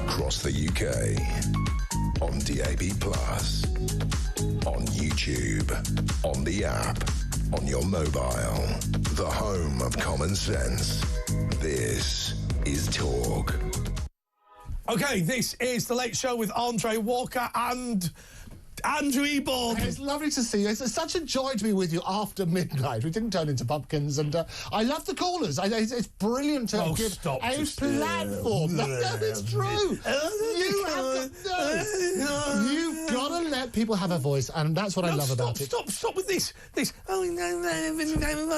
across the UK, on DAB+, on YouTube, on the app, on your mobile, the home of common sense. This is Talk. Okay, this is The Late Show with Andre Walker and Andrew Eborn. It's lovely to see you. It's such a joy to be with you after midnight. We didn't turn into pumpkins, and I love the callers. It's brilliant to give a platform. No, it's true. You've got to let people have a voice, and that's what I love about it. Stop with this. Oh, no.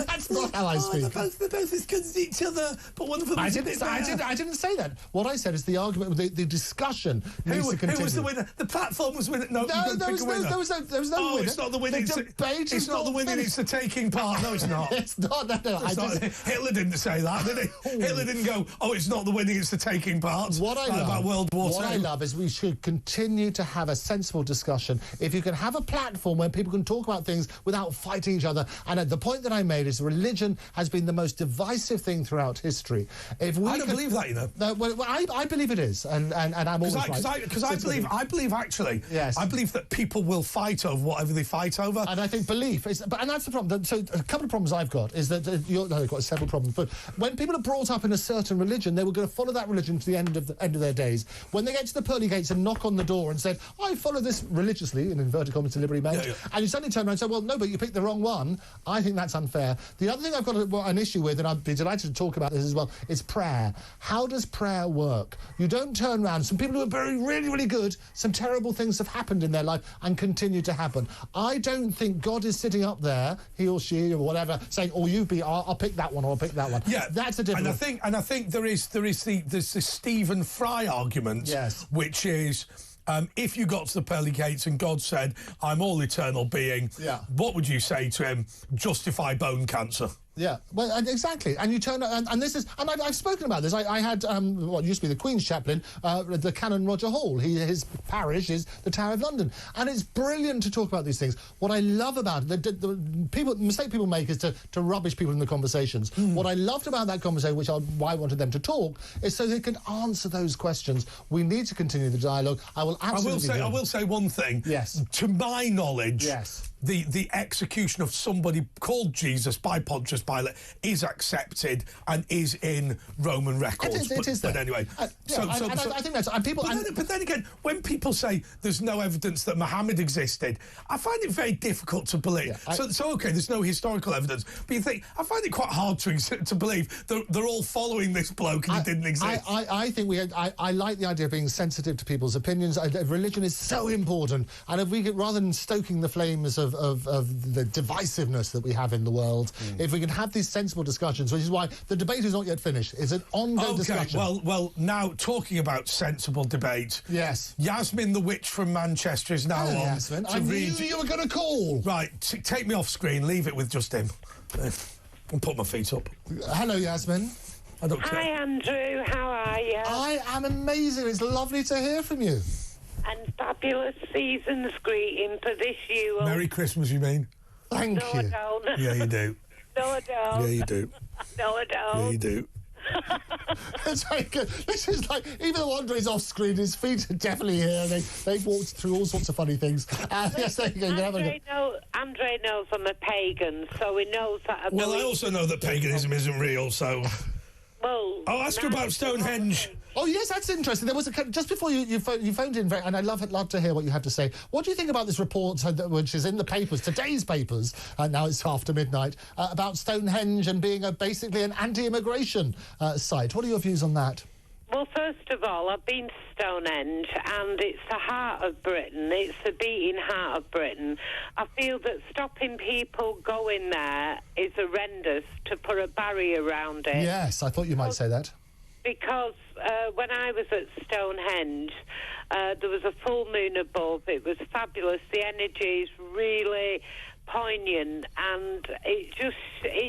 That's not how I speak. They're both as good as each other, but one of them is a bit better. I didn't say that. What I said is the argument, the discussion needs to continue. Who was the winner? The platform was winner. No, there was no winner. It's not the winning. It's not the winning. It's the taking part. No, it's not. It's not. No. Hitler didn't say that, did he? Hitler didn't go, oh, it's not the winning, it's the taking part. What I love about World War II. What I love is we should continue to have a sensible discussion. If you can have a platform where people can talk about things without fighting each other. And the point that I made is religion has been the most divisive thing throughout history. I don't believe that, you know. No, well, I believe it is, and I'm always right. Because I believe actually. Yes. I believe that people will fight over whatever they fight over. And I think belief is, and that's the problem. So a couple of problems I've got is that they've got several problems. But when people are brought up in a certain religion, they were going to follow that religion to the end of their days. When they get to the pearly gates and knock on the door and said, I follow this religiously, in inverted commas to liberty meant, and you suddenly turn around and say, well, no, but you picked the wrong one. I think that's unfair. The other thing I've got an issue with, and I'd be delighted to talk about this as well, is prayer. How does prayer work? You don't turn around. Some people who are really, really good, some terrible things have happened in their life and continue to happen. I don't think God is sitting up there, he or she or whatever, saying, "Oh, I'll pick that one or I'll pick that one." Yeah, that's a different. And I think there's the Stephen Fry argument, yes, which is. If you got to the pearly gates and God said, I'm all eternal being, what would you say to him? Justify bone cancer. Yeah, well, exactly. And you turn, and this is, and I've spoken about this. I had what used to be the Queen's chaplain, the Canon Roger Hall. His parish is the Tower of London, and it's brilliant to talk about these things. What I love about it, the mistake people make is to rubbish people in the conversations. What I loved about that conversation, why I wanted them to talk, is so they can answer those questions. We need to continue the dialogue. I will absolutely. I will say one thing. Yes. To my knowledge. Yes. The execution of somebody called Jesus by Pontius Pilate is accepted and is in Roman records. It is. But anyway, I think that's and people. But then again, when people say there's no evidence that Muhammad existed, I find it very difficult to believe. Yeah, so okay, there's no historical evidence, but you think I find it quite hard to believe they're all following this bloke and he didn't exist. I think I like the idea of being sensitive to people's opinions. Religion is so important, and if we get, rather than stoking the flames of the divisiveness that we have in the world, if we can have these sensible discussions, which is why the debate is not yet finished. It's an ongoing discussion. Well, now talking about sensible debate. Yes. Yasmin the witch from Manchester is now on. Yasmin, I knew you were going to call. Right, take me off screen. Leave it with just him. I'll put my feet up. Hello, Yasmin. I don't care. Hi, Andrew. How are you? I am amazing. It's lovely to hear from you. And fabulous season's greeting for this year. Merry Christmas, you mean? Thank you. No, I don't. Yeah, you do. No, I don't. Yeah, you do. No, I don't. Yeah, you do. It's very good. This is like, even though Andre's off screen, his feet are definitely here. They've walked through all sorts of funny things. Yes, there you go. Andre knows I'm a pagan, so he knows that. Well, I also know that paganism isn't real, so. Well, I'll ask you about Stonehenge. Oh, yes, that's interesting. There was just before you phoned in, and I'd love to hear what you had to say. What do you think about this report, which is in the papers, today's papers, now it's after midnight, about Stonehenge and being basically an anti-immigration site? What are your views on that? Well, first of all, I've been to Stonehenge, and it's the heart of Britain. It's the beating heart of Britain. I feel that stopping people going there is horrendous, to put a barrier around it. Yes, I thought you might say that. Because when I was at Stonehenge, there was a full moon above. It was fabulous. The energy is really poignant, and it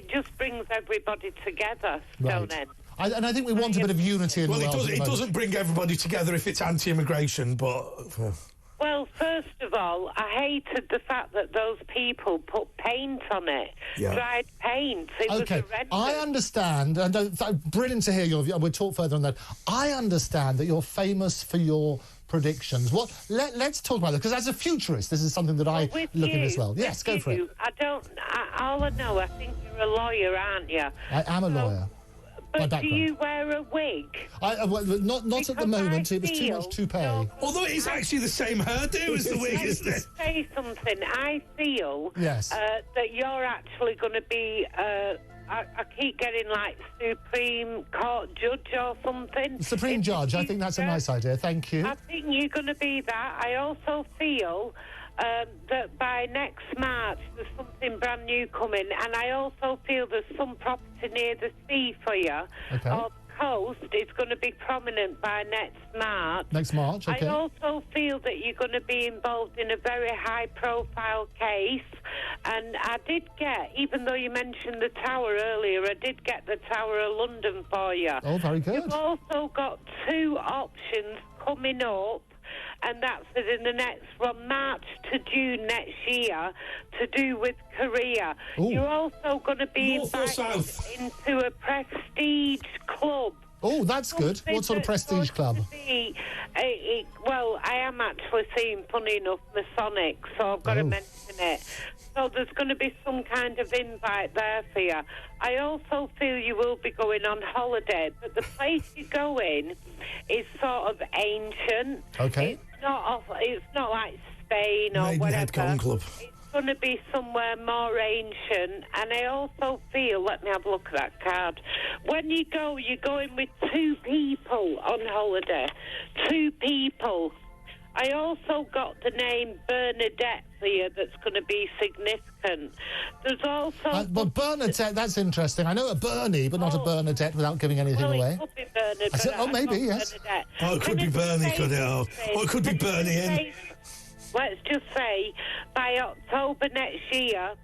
just brings everybody together, Stonehenge. Right. And I think we want a bit of unity in the world. Well, it doesn't bring everybody together if it's anti-immigration, but... Well, first of all, I hated the fact that those people put paint on it. Yeah. Dried paint. It was horrendous. I understand, and brilliant to hear your view. We'll talk further on that. I understand that you're famous for your predictions. Let's talk about it, because as a futurist, this is something that I look in as well. Yes, go for it. All I know, I think you're a lawyer, aren't you? I am a lawyer. But do you wear a wig? Well, not at the moment. It was too much toupee. Although it is actually the same hairdo as the wig, isn't it? Say something. I feel that you're actually going to be. I keep getting like Supreme Court judge or something. Supreme Judge. I think that's a nice idea. Thank you. I think you're going to be that. I also feel that by next March there's something brand new coming, and I also feel there's some property near the sea for you. Okay. Or the coast is going to be prominent by next March. Next March, okay. I also feel that you're going to be involved in a very high-profile case, and I did get, even though you mentioned the Tower earlier, I did get the Tower of London for you. Oh, very good. You've also got 2 options coming up, and that's in the next, from March to June next year, to do with Korea. Ooh. You're also going to be North or invited south? into a prestige club. Oh, that's good. What sort of prestige club? Well, I am actually seeing, funny enough, Masonic, so I've got to mention it. So there's going to be some kind of invite there for you. I also feel you will be going on holiday, but the place you go in is sort of ancient. Okay. It's not like Spain or Maidenhead whatever. Garden Club. It's going to be somewhere more ancient, and I also feel, let me have a look at that card. When you go, you're going with 2 people on holiday. 2 people. I also got the name Bernadette for you that's going to be significant. There's also... but Bernadette, that's interesting. I know a Bernie, but not a Bernadette without giving anything away. It could be Bernadette. Maybe, yes. Bernadette. Oh, it could be Bernie, could it? Oh, it could be Bernie in. Let's just say, by October next year,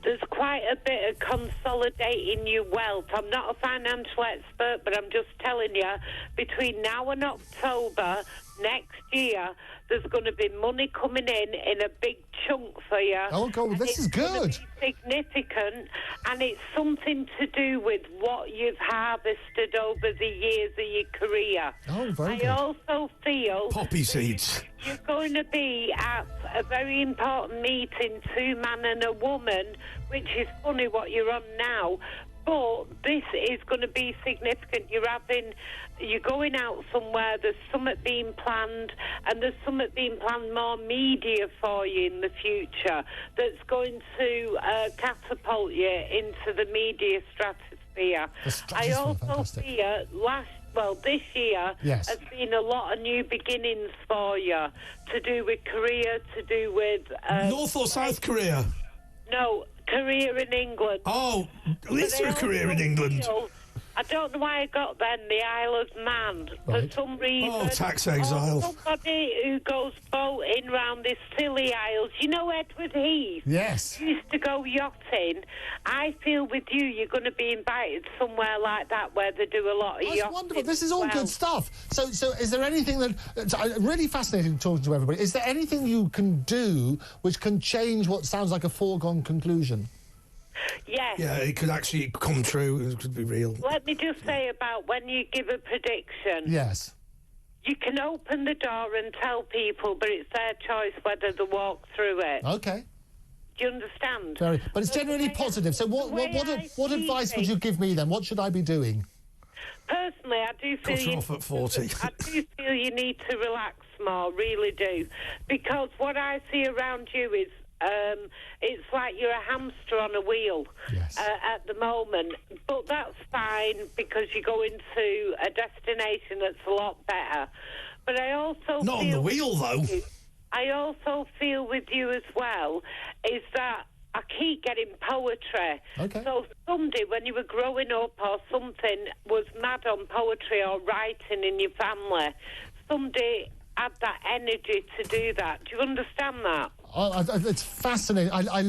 there's quite a bit of consolidating your wealth. I'm not a financial expert, but I'm just telling you, between now and October next year, there's going to be money coming in a big chunk for you. Oh, God, this is good. It's significant, and it's something to do with what you've harvested over the years of your career. Oh, very good. I also feel... Poppy seeds. You're going to be at a very important meeting, 2 man and a woman, which is funny what you're on now, but this is going to be significant. You're going out somewhere, there's something being planned, and there's something being planned more media for you in the future that's going to catapult you into the media stratosphere. I also fear this year has been a lot of new beginnings for you, to do with Korea, to do with... North or South Korea? No, Korea in England. Oh, is there a Korea in England? I don't know why I got then the Isle of Man for some reason. Oh, tax exile. Somebody who goes boating round these silly isles. You know Edward Heath? Yes. Used to go yachting. I feel with you, you're going to be invited somewhere like that where they do a lot of yachting. That's wonderful. This is all good stuff. So is there anything that... I'm really fascinated talking to everybody. Is there anything you can do which can change what sounds like a foregone conclusion? Yes. Yeah, it could actually come true. It could be real. Let me just say about when you give a prediction. Yes. You can open the door and tell people, but it's their choice whether they walk through it. Okay. Do you understand? But it's generally positive. So what advice would you give me then? What should I be doing? Personally, I do feel off at 40. I do feel you need to relax more, really do. Because what I see around you is it's like you're a hamster on a wheel at the moment. But that's fine because you go into a destination that's a lot better. But I also Not on the wheel, though. I also feel with you as well is that I keep getting poetry. Okay. So somebody, when you were growing up or something, was mad on poetry or writing in your family. Somebody had that energy to do that. Do you understand that? It's fascinating. I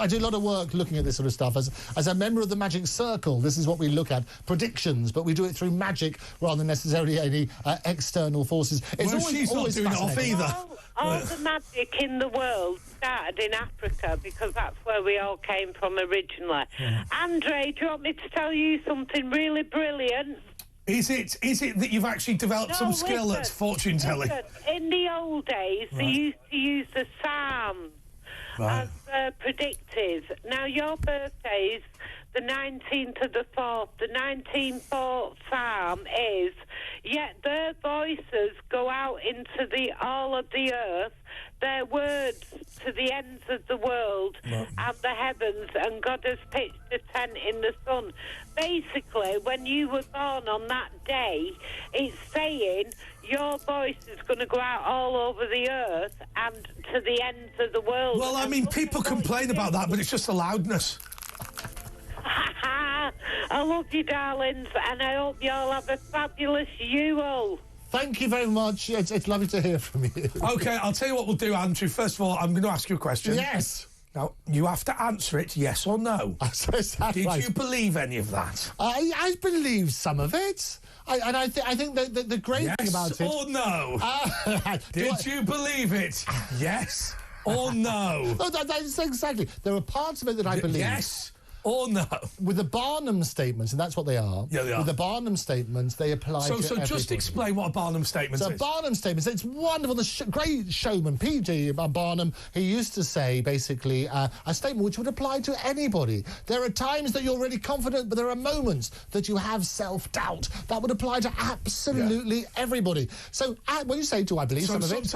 do a lot of work looking at this sort of stuff. As a member of the Magic Circle, this is what we look at, predictions, but we do it through magic rather than necessarily any external forces. She's not doing it off either. all the magic in the world started in Africa because that's where we all came from originally. Yeah. Andre, do you want me to tell you something really brilliant? Is it that you've actually developed some skill at fortune telling? In the old days, they used to use the Psalms as predictive. Now, your birthday's the 19th of the 4th. The 19th Psalm is, yet their voices go out into all of the earth, their words to the ends of the world and the heavens, and God has pitched a tent in the sun. Basically, when you were born on that day, it's saying your voice is going to go out all over the earth and to the ends of the world. Well, I mean, people complain about that, but it's just the loudness. I love you, darlings, and I hope you all have a fabulous Yule. Thank you very much. It's lovely to hear from you. OK, I'll tell you what we'll do, Andrew. First of all, I'm going to ask you a question. Yes. Now, you have to answer it yes or no. Did you believe any of that? I believe some of it. I think the great thing about it... Yes or no? Did you believe it? Yes or no? No, that's exactly. There are parts of it that I believe. Yes or no? With the Barnum statements, and that's what they are. Yeah, they are. With the Barnum statements, they apply to So just explain what a Barnum statement is. Barnum statements, it's wonderful. The great showman, P.G. Barnum, he used to say, basically, a statement which would apply to anybody. There are times that you're really confident, but there are moments that you have self-doubt. That would apply to absolutely everybody. So when you say, do I believe some of it?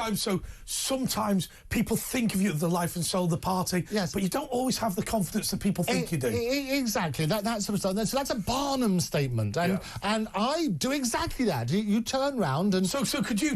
Sometimes people think of you as the life and soul of the party, but you don't always have the confidence that people think you do. Exactly, that sort of stuff. So that's a Barnum statement, and I do exactly that. You turn round and so could you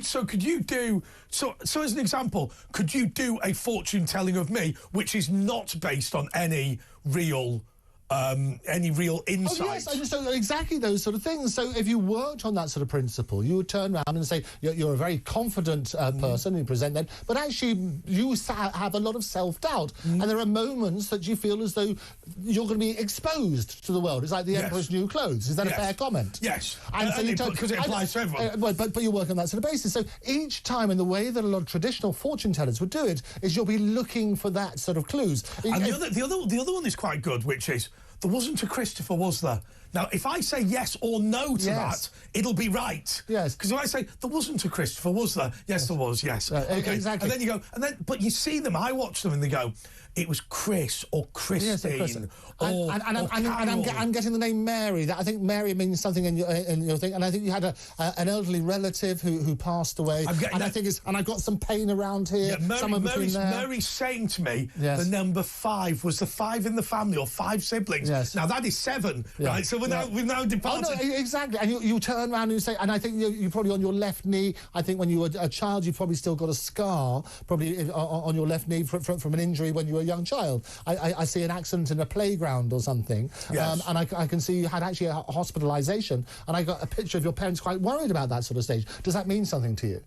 do as an example, could you do a fortune telling of me which is not based on any real insight? Oh, yes, so exactly those sort of things. So if you worked on that sort of principle, you would turn around and say, you're a very confident person, and you present that, but actually you have a lot of self-doubt, and there are moments that you feel as though you're going to be exposed to the world. It's like the Emperor's New Clothes. Is that a fair comment? Yes. And so because it applies to everyone. But you work on that sort of basis. So each time, in the way that a lot of traditional fortune tellers would do it, is you'll be looking for that sort of clues. And the other one is quite good, which is, there wasn't a Christopher, was there? Now, if I say yes or no to that, it'll be right. Yes. Because if I say, there wasn't a Christopher, was there? Yes, there was, yes. Okay. Exactly. And then you go, but you see them, I watch them and they go, it was Chris or Christine or I'm getting the name Mary. That I think Mary means something in your thing. And I think you had an elderly relative who passed away. I've got some pain around here. Yeah, Mary's saying to me the number 5 was the 5 in the family or 5 siblings. Yes. Now that is 7, right? So we've now departed. Oh, no, exactly. And you turn around and you say, and I think you probably on your left knee. I think when you were a child, you probably still got a scar, probably on your left knee from an injury when you were a young child. I see an accident in a playground or something, and I can see you had actually a hospitalisation, and I got a picture of your parents quite worried about that sort of stage. Does that mean something to you?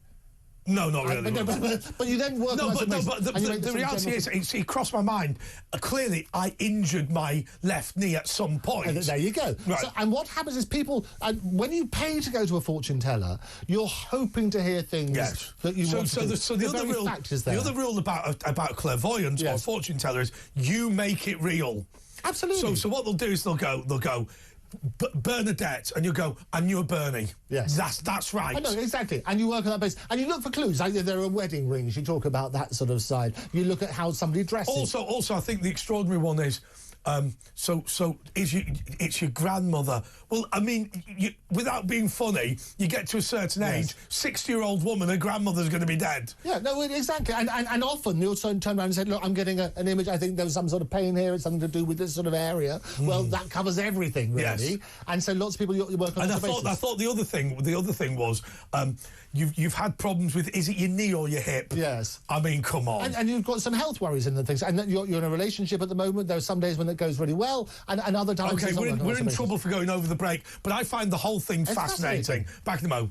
No, not really. But you then work on the reality is, it crossed my mind. Clearly, I injured my left knee at some point. And there you go. Right. So, and what happens is people, when you pay to go to a fortune teller, you're hoping to hear things that you want to So the other rule about clairvoyance or fortune teller is you make it real. Absolutely. So what they'll do is they'll go, Bernadette, and you go, and you're Bernie. Yes. That's right. I know, exactly. And you work on that basis. And you look for clues. Like there are wedding rings. You talk about that sort of side. You look at how somebody dresses. Also, I think the extraordinary one is, it's your grandmother. Well, I mean, without being funny, you get to a certain age, 60-year-old woman, her grandmother's going to be dead. Yeah, no, exactly. And often you'll turn around and say, look, I'm getting an image, I think there's some sort of pain here, it's something to do with this sort of area. Well, that covers everything, really. Yes. And so lots of people, you work on that basis. I thought the other thing was, you've had problems with, is it your knee or your hip? Yes. I mean, come on. And you've got some health worries and things. And you're in a relationship at the moment. There are some days when it goes really well, and other times... OK, we're in trouble for going over the break, but I find the whole thing fascinating. Back in the Mo.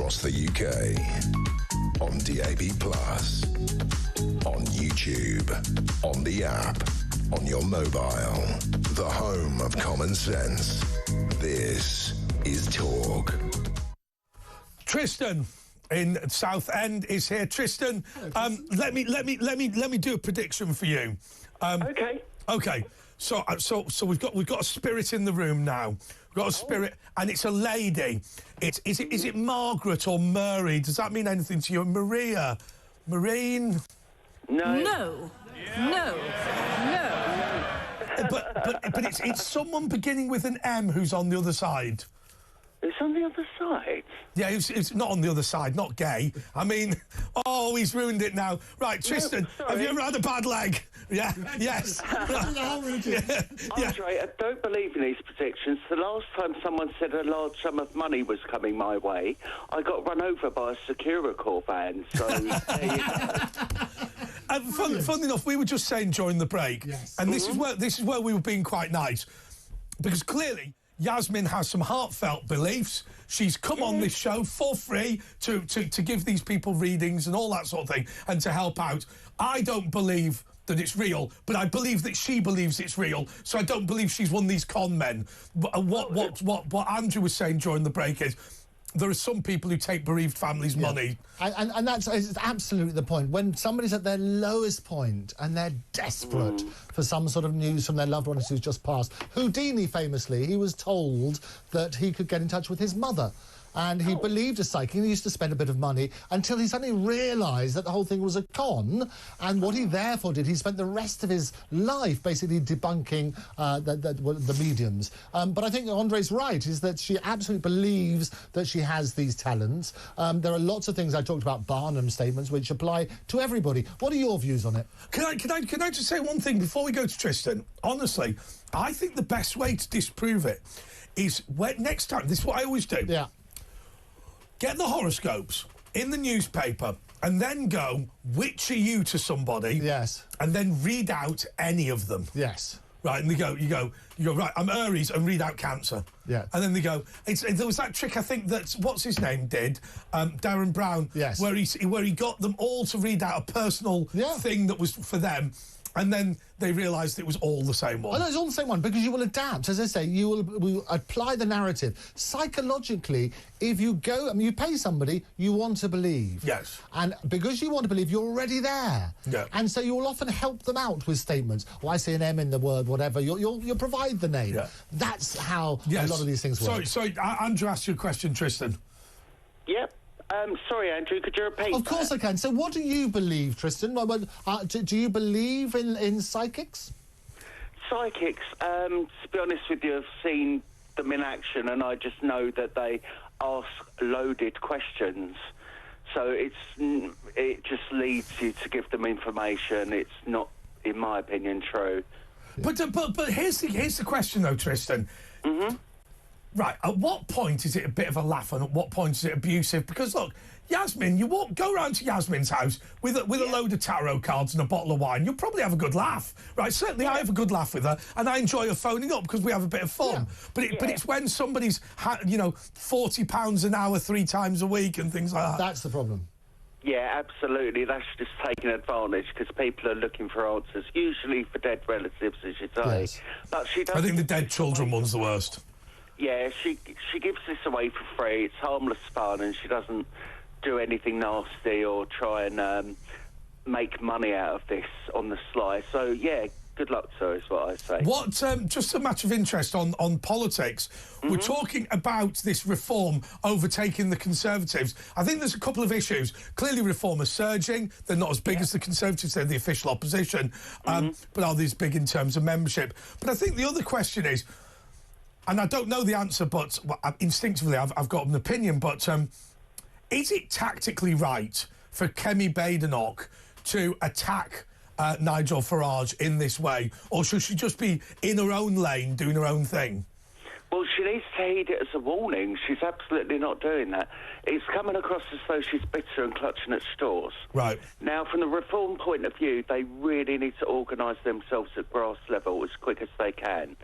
across the UK. On DAB+, on YouTube, on the app, on your mobile. The home of common sense. This is Talk. Tristan in Southend is here. Tristan, let me do a prediction for you. Okay. So we've got a spirit in the room now. We've got a spirit, and it's a lady. Is it Margaret or Murray? Does that mean anything to you? Maria, Marine? No. But it's someone beginning with an M who's on the other side. It's on the other side? Yeah, it's not on the other side, not gay. I mean, he's ruined it now. Right, Tristan, have you ever had a bad leg? Yeah, yes. Andre, I don't believe in these predictions. The last time someone said a large sum of money was coming my way, I got run over by a Securicorp van, so there you go. Fun enough, we were just saying during the break, and this is where we were being quite nice, because clearly Yasmin has some heartfelt beliefs. She's come on this show for free to give these people readings and all that sort of thing, and to help out. I don't believe that it's real, but I believe that she believes it's real, so I don't believe she's one of these con men. But what Andrew was saying during the break is, there are some people who take bereaved families' money. And that's absolutely the point. When somebody's at their lowest point and they're desperate for some sort of news from their loved ones who's just passed. Houdini, famously, he was told that he could get in touch with his mother. And he believed a psychic, and he used to spend a bit of money until he suddenly realised that the whole thing was a con. And what he therefore did, he spent the rest of his life basically debunking the mediums. But I think Andre's right, is that she absolutely believes that she has these talents. There are lots of things I talked about, Barnum statements, which apply to everybody. What are your views on it? Can I just say one thing before we go to Tristan? Honestly, I think the best way to disprove it is next time. This is what I always do. Yeah. Get the horoscopes in the newspaper and then go, which are you to somebody? Yes. And then read out any of them. Yes. Right, and you go, right, I'm Aries, and read out Cancer. Yeah. And then they go, there was that trick, I think, that, what's his name did, Darren Brown, yes, where he got them all to read out a personal thing that was for them, and then they realised it was all the same one. Oh, no, it's all the same one, because you will adapt. As I say, you will apply the narrative. Psychologically, if you go, you pay somebody, you want to believe. Yes. And because you want to believe, you're already there. Yeah. And so you'll often help them out with statements. I see an M in the word, whatever. You'll provide the name. Yeah. That's how a lot of these things work. Sorry, Andrew asked you a question, Tristan. Yep. Sorry, Andrew, could you repeat Of course I can. So what do you believe, Tristan? Do you believe in psychics? Psychics, to be honest with you, I've seen them in action, and I just know that they ask loaded questions. So it just leads you to give them information. It's not, in my opinion, true. But here's the question, though, Tristan. Mm-hmm. Right, at what point is it a bit of a laugh, and at what point is it abusive? Because, look, Yasmin, go round to Yasmin's house with a load of tarot cards and a bottle of wine, you'll probably have a good laugh, right? Certainly I have a good laugh with her, and I enjoy her phoning up because we have a bit of fun. Yeah. But it's when somebody's, £40 an hour 3 times a week and things like that. That's the problem. Yeah, absolutely. That's just taking advantage, because people are looking for answers, usually for dead relatives, as you say. Yes. But she doesn't. I think the dead children one's the worst. Yeah, she gives this away for free. It's harmless fun, and she doesn't do anything nasty or try and make money out of this on the sly. So, yeah, good luck to her is what I say. What, just a matter of interest on politics, we're talking about this reform overtaking the Conservatives. I think there's a couple of issues. Clearly, Reform are surging. They're not as big as the Conservatives. They're the official opposition. But are they as big in terms of membership? But I think the other question is, and I don't know the answer, but instinctively I've got an opinion, but is it tactically right for Kemi Badenoch to attack Nigel Farage in this way, or should she just be in her own lane doing her own thing? Well, she needs to heed it as a warning. She's absolutely not doing that. It's coming across as though she's bitter and clutching at straws. Right. Now, from the Reform point of view, they really need to organise themselves at grass level as quick as they can,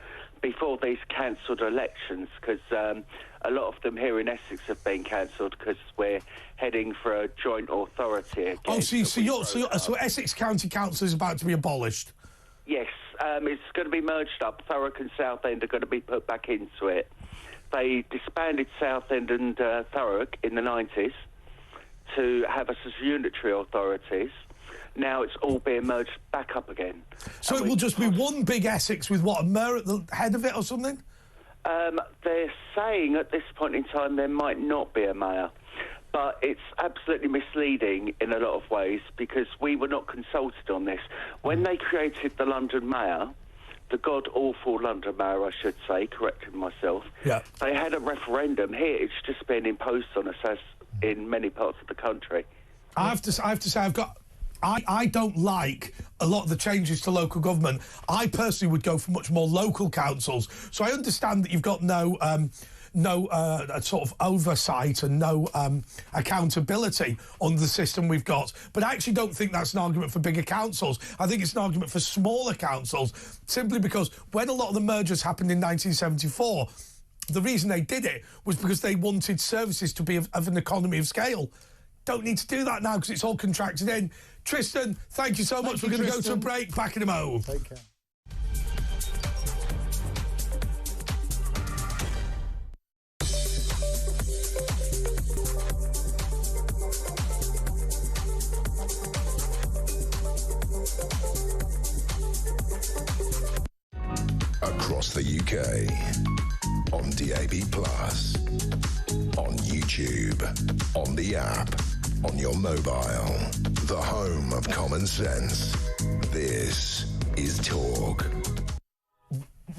before these cancelled elections, because a lot of them here in Essex have been cancelled because we're heading for a joint authority again. Oh, so Essex County Council is about to be abolished? Yes, it's going to be merged up. Thurrock and Southend are going to be put back into it. They disbanded Southend and Thurrock in the 90s to have us as unitary authorities. Now it's all being merged back up again. So it will just be one big Essex with, what, a mayor at the head of it or something? They're saying at this point in time there might not be a mayor, but it's absolutely misleading in a lot of ways because we were not consulted on this. When they created the London mayor, the god-awful London mayor, I should say, correcting myself, they had a referendum. Here it's just been imposed on us as in many parts of the country. I have to say, I don't like a lot of the changes to local government. I personally would go for much more local councils. So I understand that you've got no sort of oversight and no accountability on the system we've got. But I actually don't think that's an argument for bigger councils. I think it's an argument for smaller councils, simply because when a lot of the mergers happened in 1974, the reason they did it was because they wanted services to be of an economy of scale. Don't need to do that now because it's all contracted in. Tristan, thank you so much. We're going to go to a break. Back in a mo. Take care. Across the UK, on DAB+, on YouTube, on the app, on your mobile, the home of common sense. This is Talk.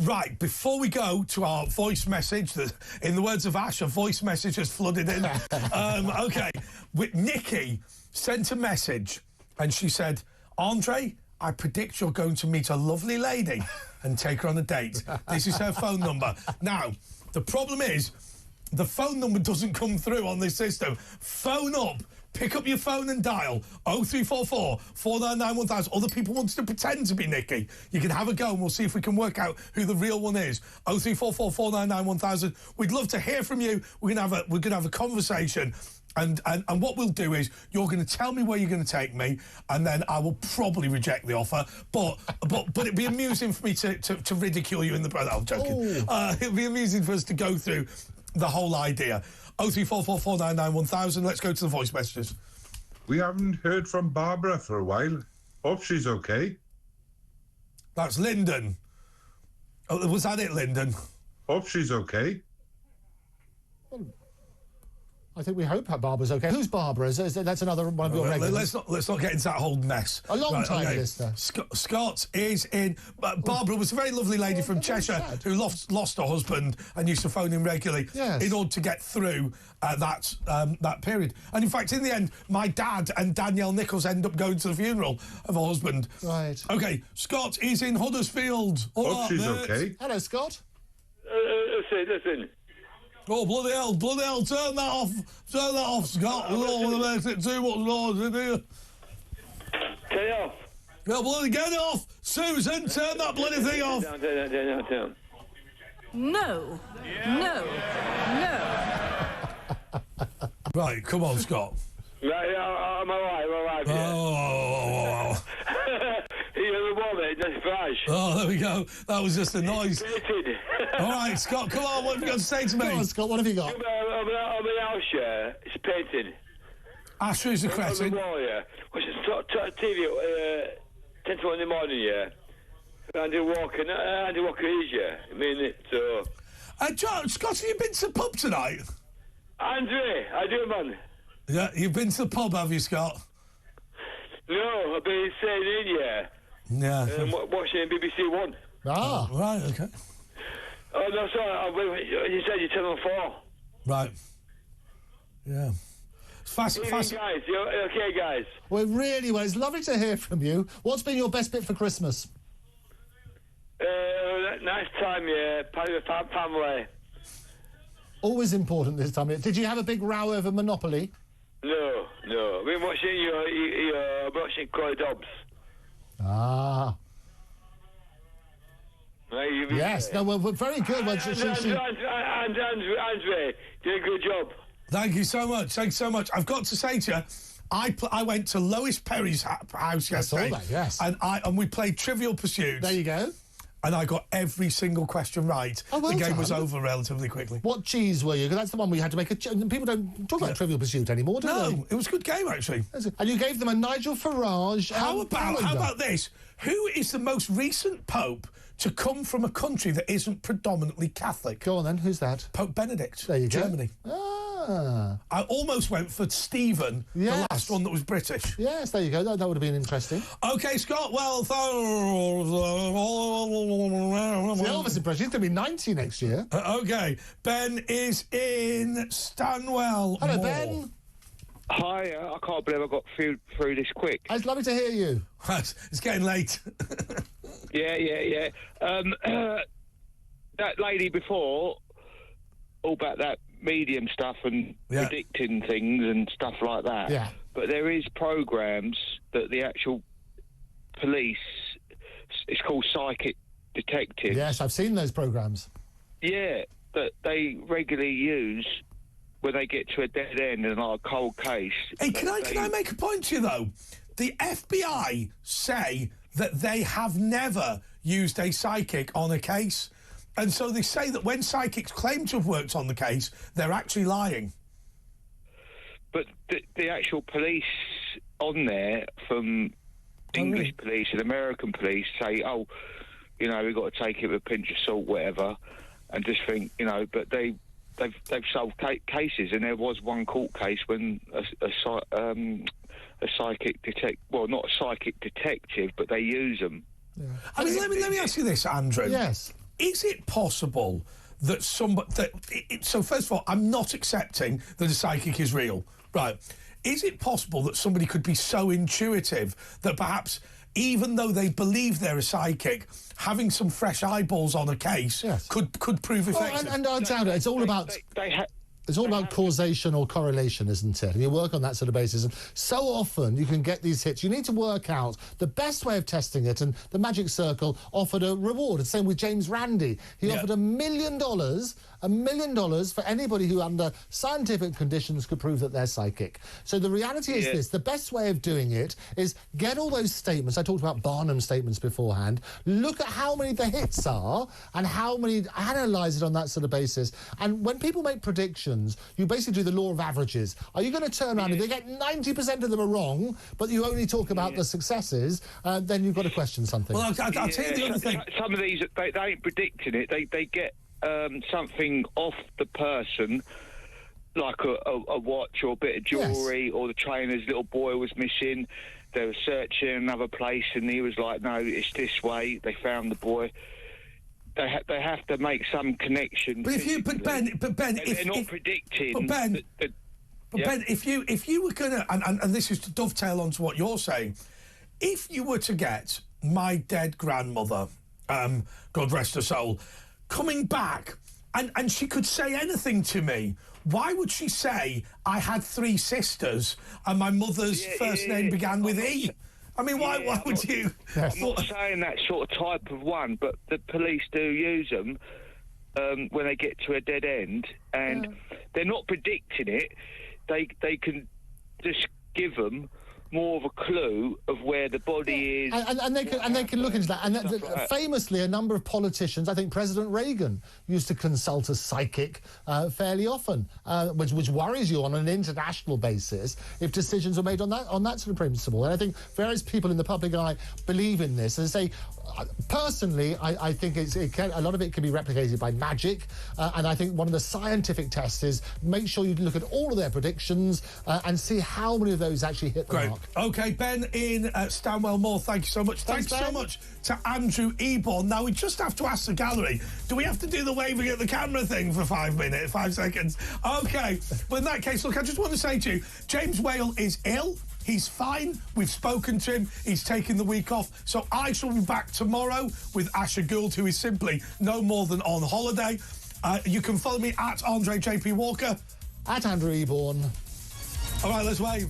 Right, before we go to our voice message, in the words of Ash, a voice message has flooded in. OK, Nikki sent a message and she said, Andre, I predict you're going to meet a lovely lady and take her on a date. This is her phone number. Now, the problem is, the phone number doesn't come through on this system. Phone up. Pick up your phone and dial 0344 499 1000. Other people want to pretend to be Nikki. You can have a go and we'll see if we can work out who the real one is. 0344 499 1000. We'd love to hear from you. We're going to have a conversation. And what we'll do is you're going to tell me where you're going to take me, and then I will probably reject the offer. But it'd be amusing for me to ridicule you in the... I'm joking. It'd be amusing for us to go through the whole idea. 0344 499 1000. Let's go to the voice messages. We haven't heard from Barbara for a while. Hope she's okay. That's Lyndon. Oh, was that it, Lyndon? Hope she's okay. I think we hope Barbara's okay. Who's Barbara? That's another one of your regulars. Let's not get into that whole mess. A long-time listener. Scott is in. Barbara was a very lovely lady from Cheshire who lost her husband and used to phone him regularly in order to get through that period. And in fact, in the end, my dad and Danielle Nichols end up going to the funeral of her husband. Right. OK, Scott is in Huddersfield. Hope she's okay. Hello, Scott. Listen. Oh, bloody hell, turn that off, Scott. We don't want to make it too much noise in here. Turn it off. Yeah, bloody get it off. Susan, turn that bloody thing off. Down. No. Right, come on, Scott. Right, I'm alright, Oh. You're the woman, that's fresh. Oh, there we go. That was just a noise. All right, Scott, come on. What have you got to say to me? Come on, Scott, what have you got? On the house, yeah, it's painting. Asher is a On the cretin. wall, yeah. Watch the TV 10 to 1 in the morning, yeah. Andy Walker is, yeah. I mean it, so... John, Scott, have you been to the pub tonight? Andre, I do, man. Yeah, you've been to the pub, have you, Scott? No, I've been staying in, yeah. Yeah. Watching BBC One. Ah. Right, OK. Oh, no, sorry, you said you tell them 4. Right. Yeah. Fast. Guys, you okay, guys? Well, really well. It's lovely to hear from you. What's been your best bit for Christmas? Nice time, yeah. Part of the family. Always important this time. Did you have a big row over Monopoly? No. I've been watching Corey Dobbs. Ah. Yes, no, well, very good. Well, Andre, did a good job. Thank you so much. Thanks so much. I've got to say to you, I went to Lois Perry's house yesterday. I saw that, yes. And we played Trivial Pursuit. There you go. And I got every single question right. Oh, well the game done. was over relatively quickly. What cheese were you? Because that's the one we had to make a... People don't talk about Trivial Pursuit anymore, do they? No, it was a good game, actually. And you gave them a Nigel Farage... How about this? Who is the most recent pope to come from a country that isn't predominantly Catholic? Go on then, who's that? Pope Benedict. There you go. Germany. I almost went for Stephen, the last one that was British. Yes, there you go. That would have been interesting. OK, Scott, well... The Elvis impression, he's going to be 90 next year. OK, Ben is in Stanwell. Hello, Moor. Ben. Hi, I can't believe I got through this quick. It's lovely to hear you. It's getting late. Yeah. That lady before, all about that medium stuff and predicting things and stuff like that. Yeah. But there is programs that the actual police, it's called psychic detectives. Yes, I've seen those programs. Yeah, that they regularly use when they get to a dead end in like a cold case. Hey, can I make a point to you, though? The FBI say that they have never used a psychic on a case. And so they say that when psychics claim to have worked on the case, they're actually lying. But the actual police on there, from English police and American police, say, oh, you know, we've got to take it with a pinch of salt, whatever, and just think, you know, but they've solved cases, and there was one court case when a psychic well, not a psychic detective, but they use them. Yeah. I mean, let me ask you this, Andrew. Yes. Is it possible that so first of all, I'm not accepting that a psychic is real, right? Is it possible that somebody could be so intuitive that perhaps, even though they believe they're a psychic, having some fresh eyeballs on a case could prove effective? And I doubt it. It's all about... It's all about causation or correlation, isn't it? And you work on that sort of basis. And so often you can get these hits. You need to work out the best way of testing it. And the Magic Circle offered a reward. It's the same with James Randi. He offered $1 million for anybody who, under scientific conditions, could prove that they're psychic. So the reality is this. The best way of doing it is get all those statements. I talked about Barnum statements beforehand. Look at how many the hits are and how many... Analyse it on that sort of basis. And when people make predictions, you basically do the law of averages. Are you going to turn around, if they get 90% of them are wrong, but you only talk about the successes, then you've got to question something. Well, I'll tell you the other thing. Some of these, they ain't predicting it. They get something off the person, like a watch or a bit of jewellery, or the trainer's little boy was missing. They were searching another place, and he was like, no, it's this way. They found the boy. They have to make some connection. But Ben, they're not predicting. But Ben, Ben, if you were going to, and this is to dovetail onto what you're saying, if you were to get my dead grandmother, God rest her soul, coming back, and she could say anything to me, why would she say I had 3 sisters and my mother's first name began with E? I mean, why would you... I'm not saying that sort of type of one, but the police do use them when they get to a dead end, and they're not predicting it. They can just give them more of a clue of where the body is, and they can look into that. And famously, a number of politicians, I think President Reagan, used to consult a psychic fairly often, which worries you on an international basis if decisions are made on that sort of principle. And I think various people in the public eye believe in this. And say, personally, I think a lot of it can be replicated by magic. And I think one of the scientific tests is make sure you look at all of their predictions and see how many of those actually hit the mark. OK, Ben in Stanwell Moor, thank you so much. Thanks so much to Andrew Eborn. Now, we just have to ask the gallery, do we have to do the waving at the camera thing for 5 seconds? OK, well, in that case, look, I just want to say to you, James Whale is ill. He's fine. We've spoken to him. He's taken the week off. So I shall be back tomorrow with Asher Gould, who is simply no more than on holiday. You can follow me at Andre JP Walker. At Andrew Eborn. All right, let's wave.